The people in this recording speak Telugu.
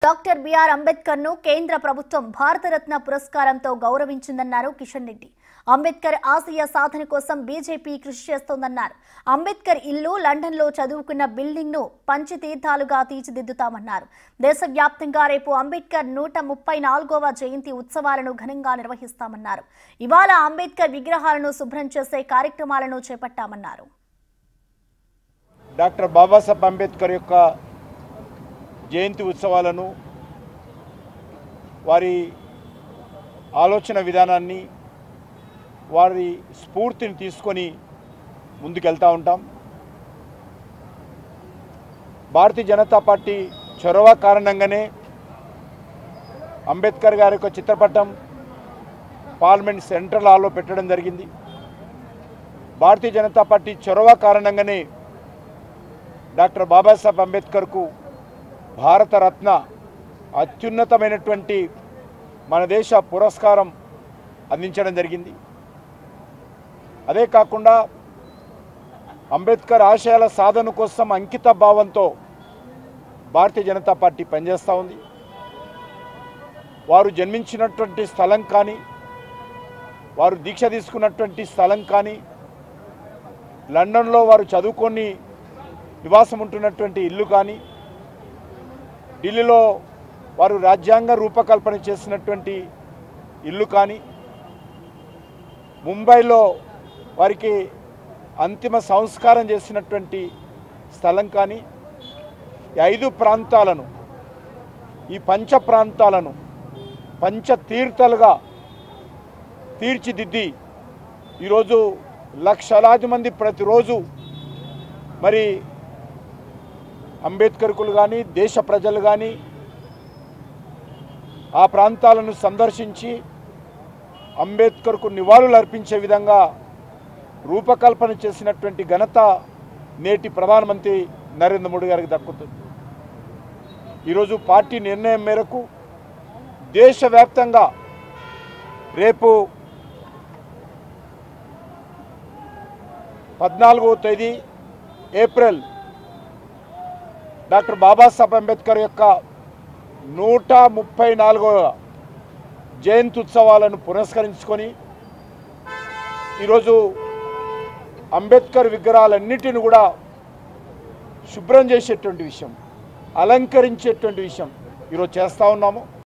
డాక్టర్ బిఆర్ అంబేద్కర్ ను కేంద్ర ప్రభుత్వం భారతరత్న పురస్కారంతో గౌరవించిందన్నారు కిషన్ రెడ్డి. అంబేద్కర్ ఆశయ సాధన కోసం బీజేపీ కృషి చేస్తోందన్నారు. అంబేద్కర్ ఇల్లు లండన్లో చదువుకున్న బిల్డింగ్ ను పంచతీర్థాలుగా తీర్చిదిద్దుతామన్నారు. దేశవ్యాప్తంగా రేపు అంబేద్కర్ 134వ జయంతి ఉత్సవాలను ఘనంగా నిర్వహిస్తామన్నారు. ఇవాళ అంబేద్కర్ విగ్రహాలను శుభ్రం చేసే కార్యక్రమాలను చేపట్టామన్నారు. డాక్టర్ బాబాసాహెబ్ అంబేద్కర్ యొక్క జయంతి ఉత్సవాలను వారి ఆలోచన విధానాన్ని వారి స్ఫూర్తిని తీసుకొని ముందుకెళ్తూ ఉంటాం. భారతీయ జనతా పార్టీ చొరవ కారణంగానే అంబేద్కర్ గారి యొక్క చిత్రపటం పార్లమెంట్ సెంట్రల్ హాల్లో పెట్టడం జరిగింది. భారతీయ జనతా పార్టీ చొరవ కారణంగానే డాక్టర్ బాబాసాహెబ్ అంబేద్కర్కు భారతరత్న అత్యున్నతమైనటువంటి మన దేశ పురస్కారం అందించడం జరిగింది. అదే కాకుండా అంబేద్కర్ ఆశయాల సాధన కోసం అంకిత భావంతో భారతీయ జనతా పార్టీ పనిచేస్తూ ఉంది. వారు జన్మించినటువంటి స్థలం కానీ, వారు దీక్ష తీసుకున్నటువంటి స్థలం కానీ, లండన్లో వారు చదువుకొని నివాసం ఉంటున్నటువంటి ఇల్లు కానీ, ఢిల్లీలో వారు రాజ్యాంగ రూపకల్పన చేసినటువంటి ఇల్లు కానీ, ముంబైలో వారికి అంతిమ సంస్కారం చేసినటువంటి స్థలం కానీ, ఈ 5 ప్రాంతాలను, ఈ పంచ ప్రాంతాలను పంచతీర్థాలుగా తీర్చిదిద్ది ఈరోజు లక్షలాది మంది ప్రతిరోజు మరి అంబేద్కర్కులు కానీ, దేశ ప్రజలు కానీ ఆ ప్రాంతాలను సందర్శించి అంబేద్కర్కు నివాళులు అర్పించే విధంగా రూపకల్పన చేసినటువంటి ఘనత నేటి ప్రధానమంత్రి నరేంద్ర మోడీ గారికి దక్కుతుంది. ఈరోజు పార్టీ నిర్ణయం మేరకు దేశవ్యాప్తంగా రేపు 14వ తేదీ ఏప్రిల్ డాక్టర్ బాబాసాహెబ్ అంబేద్కర్ యొక్క 134వ జయంతి ఉత్సవాలను పురస్కరించుకొని ఈరోజు అంబేద్కర్ విగ్రహాలన్నిటిని కూడా శుభ్రం చేసేటువంటి విషయం, అలంకరించేటువంటి విషయం ఈరోజు చేస్తూ ఉన్నాము.